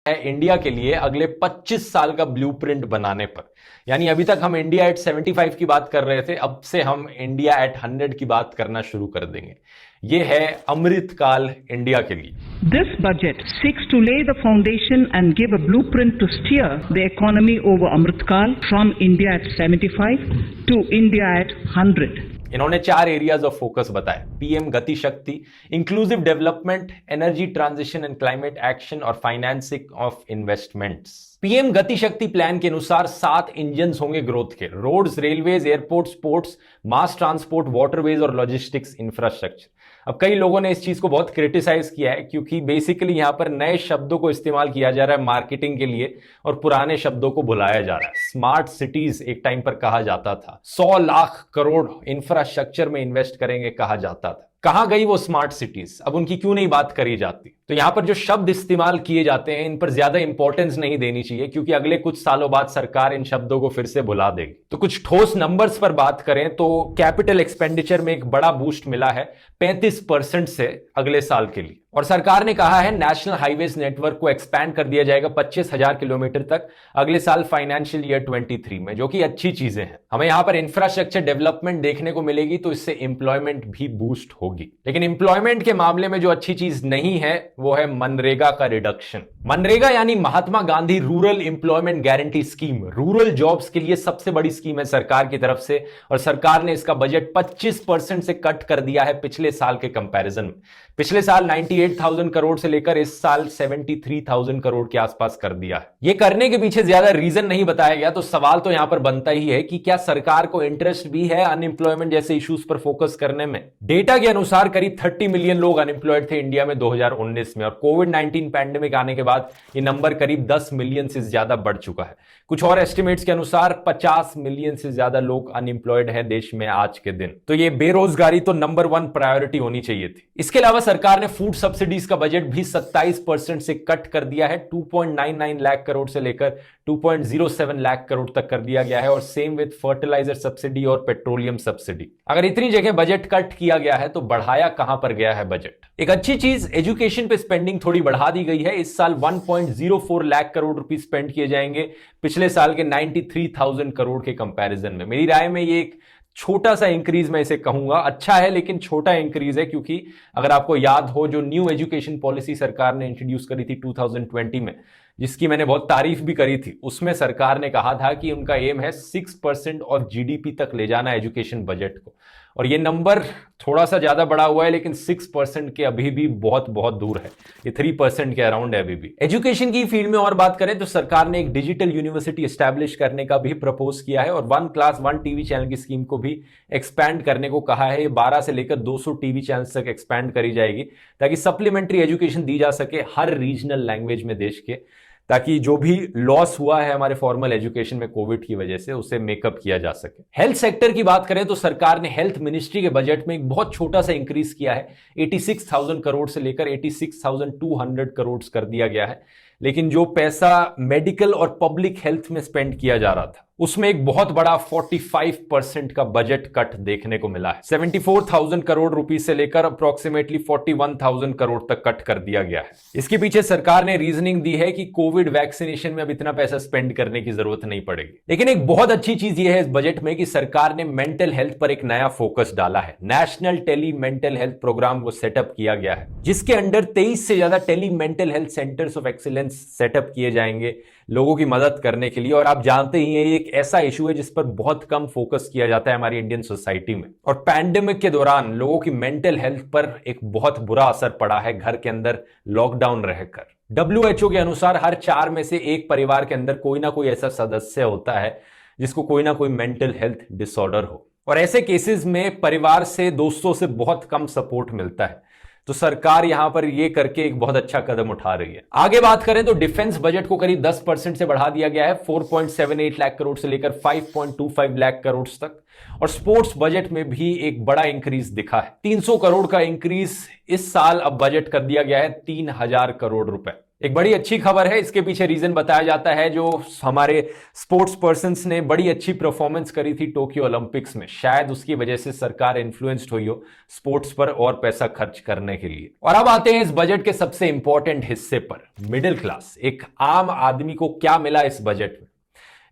है इंडिया के लिए अगले 25 साल का ब्लूप्रिंट बनाने पर। यानी अभी तक हम इंडिया एट 75 की बात कर रहे थे, अब से हम इंडिया एट 100 की बात करना शुरू कर देंगे। ये है अमृतकाल इंडिया के लिए। This budget seeks to lay the foundation and give a blueprint to steer the economy over Amritkal from India at 75 to India at 100. इन्होंने 4 एरियाज ऑफ फोकस बताए: पीएम गति शक्ति, inclusive development, energy transition and climate action और financing of investments. PM गति शक्ति plan के अनुसार 7 engine होंगे ग्रोथ के: roads, railways, airports, ports, mass transport, waterways और लॉजिस्टिक्स इंफ्रास्ट्रक्चर। अब कई लोगों ने इस चीज को बहुत क्रिटिसाइज किया है क्योंकि बेसिकली यहां पर नए शब्दों को इस्तेमाल किया जा रहा है मार्केटिंग के लिए और पुराने शब्दों को भुलाया जा रहा है। स्मार्ट सिटीज एक टाइम पर कहा जाता था, 100 लाख करोड़ इंफ्रास्ट्रक्चर में इन्वेस्ट करेंगे कहा जाता था। कहां गई वो स्मार्ट सिटीज? अब उनकी क्यों नहीं बात करी जाती? तो यहां पर जो शब्द इस्तेमाल किए जाते हैं इन पर ज्यादा इंपॉर्टेंस नहीं देनी चाहिए क्योंकि अगले कुछ सालों बाद सरकार इन शब्दों को फिर से भुला देगी। तो कुछ ठोस नंबर्स पर बात करें तो कैपिटल एक्सपेंडिचर में एक बड़ा बूस्ट मिला है 35% से अगले साल के लिए। और सरकार ने कहा है नेशनल हाईवेज नेटवर्क को एक्सपैंड कर दिया जाएगा 25,000 किलोमीटर तक अगले साल फाइनेंशियल ईयर 23 में, जो कि अच्छी चीजें हैं। हमें यहां पर इंफ्रास्ट्रक्चर डेवलपमेंट देखने को मिलेगी तो इससे एम्प्लॉयमेंट भी बूस्ट होगी। लेकिन एम्प्लॉयमेंट के मामले में जो अच्छी चीज नहीं है वो है मनरेगा का रिडक्शन। मनरेगा यानी Mahatma Gandhi rural employment guarantee scheme, rural jobs के लिए सबसे बड़ी स्कीम है सरकार की तरफ से और सरकार ने इसका बजट 25% से कट कर दिया है पिछले साल के कंपैरिजन में। पिछले साल 98,000 करोड़ से लेकर इस साल 73,000 करोड़ के आसपास कर दिया है। ये करने के पीछे ज्यादा रीजन नहीं बताया गया, तो सवाल तो यहां पर बनता ही है कि क्या सरकार को इंटरेस्ट भी है अनएम्प्लॉयमेंट जैसे इश्यूज पर फोकस करने में। डेटा के अनुसार करीब 30 मिलियन लोग अनएम्प्लॉयड थे इंडिया में 2019 में और कोविड-19 पैंडेमिक आने के बाद ये नंबर करीब 10 मिलियन से ज्यादा बढ़ चुका है। कुछ और एस्टिमेट्स के अनुसार 50 मिलियन से ज्यादा लोग अनएम्प्लॉयड है देश में आज के दिन। तो ये बेरोजगारी तो नंबर 1 प्रायोरिटी होनी चाहिए थी। इसके अलावा सरकार ने फूड सब्सिडीज का बजट भी 27% से कट कर दिया है। 2.99 लाख करोड़ से लेकर 2.07 लाख करोड़ तक कर दिया गया है और सेम विद फर्टिलाइजर सब्सिडी और पेट्रोलियम सब्सिडी। अगर इतनी जगह बजट कट किया गया है तो बढ़ाया कहां पर गया है बजट? एक अच्छी चीज, एजुकेशन पे स्पेंडिंग थोड़ी बढ़ा दी गई है। इस साल 1.04 लाख करोड़ रुपए स्पेंड किए जाएंगे पिछले साल के 93,000 करोड़ के कंपैरिजन में। मेरी राय में ये एक छोटा सा इंक्रीज मैं इसे कहूंगा, अच्छा है लेकिन छोटा इंक्रीज है क्योंकि अगर आपको याद हो जो न्यू एजुकेशन पॉलिसी सरकार ने इंट्रोड्यूस करी थी 2020 में, जिसकी मैंने बहुत तारीफ भी करी थी, उसमें सरकार ने कहा था कि उनका एम है 6% ऑफ जीडीपी तक ले जाना एजुकेशन बजट को। और ये नंबर थोड़ा सा ज्यादा बढ़ा हुआ है लेकिन 6% के अभी भी बहुत बहुत दूर है, ये 3% के अराउंड है अभी भी। एजुकेशन की फील्ड में और बात करें तो सरकार ने एक डिजिटल यूनिवर्सिटी एस्टैब्लिश करने का भी प्रपोज किया है और 1 क्लास 1 टीवी चैनल की स्कीम को भी एक्सपैंड करने को कहा है। 12 से लेकर 200 टीवी चैनल्स तक एक्सपैंड करी जाएगी ताकि सप्लीमेंट्री एजुकेशन दी जा सके हर रीजनल लैंग्वेज में देश के, ताकि जो भी लॉस हुआ है हमारे फॉर्मल एजुकेशन में कोविड की वजह से उसे मेकअप किया जा सके। हेल्थ सेक्टर की बात करें तो सरकार ने हेल्थ मिनिस्ट्री के बजट में एक बहुत छोटा सा इंक्रीज किया है। 86,000 करोड़ से लेकर 86,200 करोड़ कर दिया गया है। लेकिन जो पैसा मेडिकल और पब्लिक हेल्थ में स्पेंड किया जा रहा था उसमें एक बहुत बड़ा 45% का बजट कट देखने को मिला है। 74,000 करोड़ रुपए से लेकर अप्रोक्सीमेटली 41,000 करोड़ तक कट कर दिया गया है। इसके पीछे सरकार ने रीजनिंग दी है कि कोविड वैक्सीनेशन में अब इतना पैसा स्पेंड करने की जरूरत नहीं पड़ेगी। लेकिन एक बहुत अच्छी चीज यह है इस बजट में कि सरकार ने मेंटल हेल्थ पर एक नया फोकस डाला है। National tele mental health programme को सेटअप किया गया है जिसके अंडर 23 से ज्यादा tele mental health centres of excellence setup किए जाएंगे लोगों की मदद करने के लिए। और आप जानते ही हैं ये एक ऐसा इशू है जिस पर बहुत कम फोकस किया जाता है हमारी इंडियन सोसाइटी में। और पैंडेमिक के दौरान लोगों की मेंटल हेल्थ पर एक बहुत बुरा असर पड़ा है घर के अंदर लॉकडाउन रहकर। WHO के अनुसार हर 4 में से एक परिवार के अंदर कोई ना कोई ऐसा सदस्य होता है जिसको कोई ना कोई मेंटल हेल्थ डिसऑर्डर हो और ऐसे केसेस में परिवार से, दोस्तों से बहुत कम सपोर्ट मिलता है। तो सरकार यहां पर यह करके एक बहुत अच्छा कदम उठा रही है। आगे बात करें तो डिफेंस बजट को करीब 10% से बढ़ा दिया गया है, 4.78 लाख करोड़ से लेकर 5.25 लाख करोड़ तक। और स्पोर्ट्स बजट में भी एक बड़ा इंक्रीज दिखा है। 300 करोड़ का इंक्रीज इस साल अब बजट कर दिया गया है 3,000 करोड़ रुपए। एक बड़ी अच्छी खबर है, इसके पीछे रीजन बताया जाता है जो हमारे स्पोर्ट्स पर्संस ने बड़ी अच्छी परफॉर्मेंस करी थी टोक्यो ओलंपिक्स में, शायद उसकी वजह से सरकार इन्फ्लुएंस्ड हुई हो स्पोर्ट्स पर और पैसा खर्च करने के लिए। और अब आते हैं इस बजट के सबसे इंपॉर्टेंट हिस्से पर, मिडिल क्लास। एक आम आदमी को क्या मिला इस बजट में?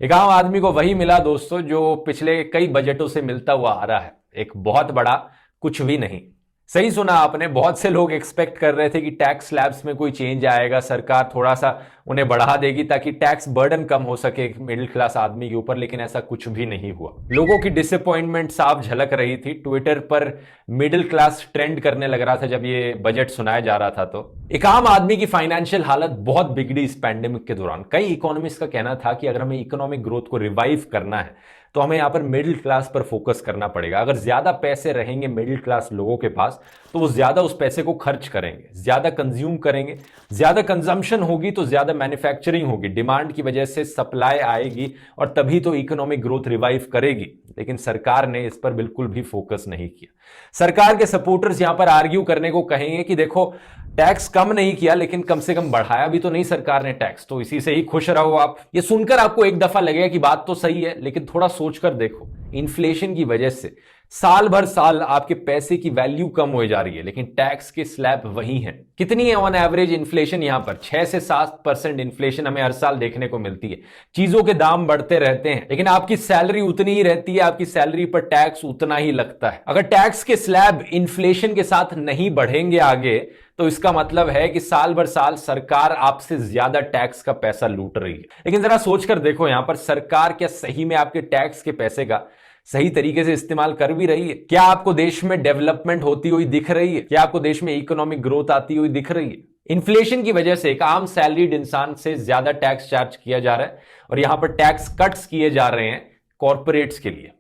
एक आम आदमी को वही मिला दोस्तों जो पिछले कई बजटों से मिलता हुआ आ रहा है, एक बहुत बड़ा कुछ भी नहीं। सही सुना आपने, बहुत से लोग एक्सपेक्ट कर रहे थे कि टैक्स स्लैब्स में कोई चेंज आएगा, सरकार थोड़ा सा उन्हें बढ़ा देगी ताकि टैक्स बर्डन कम हो सके मिडिल क्लास आदमी के ऊपर, लेकिन ऐसा कुछ भी नहीं हुआ। लोगों की डिसअपॉइंटमेंट साफ झलक रही थी। ट्विटर पर मिडिल क्लास ट्रेंड करने लग रहा था जब ये बजट सुनाया जा रहा था। तो एक आम आदमी की फाइनेंशियल हालत बहुत बिगड़ी इस पैंडेमिक के दौरान। कई इकोनॉमिस्ट का कहना था कि अगर हमें इकोनॉमिक ग्रोथ को रिवाइव करना है तो हमें यहां पर मिडिल क्लास पर फोकस करना पड़ेगा। अगर ज्यादा पैसे रहेंगे मिडिल क्लास लोगों के पास तो वो ज्यादा उस पैसे को खर्च करेंगे, ज्यादा कंज्यूम करेंगे, ज्यादा कंजम्पशन होगी तो ज्यादा मैन्युफैक्चरिंग होगी, डिमांड की वजह से सप्लाई आएगी और तभी तो इकोनॉमिक ग्रोथ रिवाइव करेगी। लेकिन सरकार ने इस पर बिल्कुल भी फोकस नहीं किया। सरकार के सपोर्टर्स यहां पर आर्ग्यू करने को कहेंगे कि देखो टैक्स कम नहीं किया लेकिन कम से कम बढ़ाया भी तो नहीं सरकार ने टैक्स, तो इसी से ही खुश रहो आप। ये सुनकर आपको एक दफा लगेगा कि बात तो सही है, लेकिन थोड़ा सोचकर देखो, इन्फ्लेशन की वजह से साल भर साल आपके पैसे की वैल्यू कम हो जा रही है लेकिन टैक्स के स्लैब वही हैं। कितनी है ऑन एवरेज इन्फ्लेशन? यहां पर 6 से 7% इन्फ्लेशन हमें हर साल देखने को मिलती है। चीजों के दाम बढ़ते रहते हैं लेकिन आपकी सैलरी उतनी ही रहती है, आपकी सैलरी पर टैक्स उतना ही लगता है। अगर टैक्स के स्लैब इन्फ्लेशन के साथ नहीं बढ़ेंगे आगे तो इसका मतलब है कि साल भर साल सरकार आपसे ज्यादा टैक्स का पैसा लूट रही है। लेकिन जरा सोचकर देखो, यहां पर सरकार क्या सही में आपके टैक्स के पैसे का सही तरीके से इस्तेमाल कर भी रही है? क्या आपको देश में डेवलपमेंट होती हुई दिख रही है? क्या आपको देश में इकोनॉमिक ग्रोथ आती हुई दिख रही है? इन्फ्लेशन की वजह से एक आम सैलरीड इंसान से ज्यादा टैक्स चार्ज किया जा रहा है और यहां पर टैक्स कट्स किए जा रहे हैं कॉर्पोरेट्स के लिए।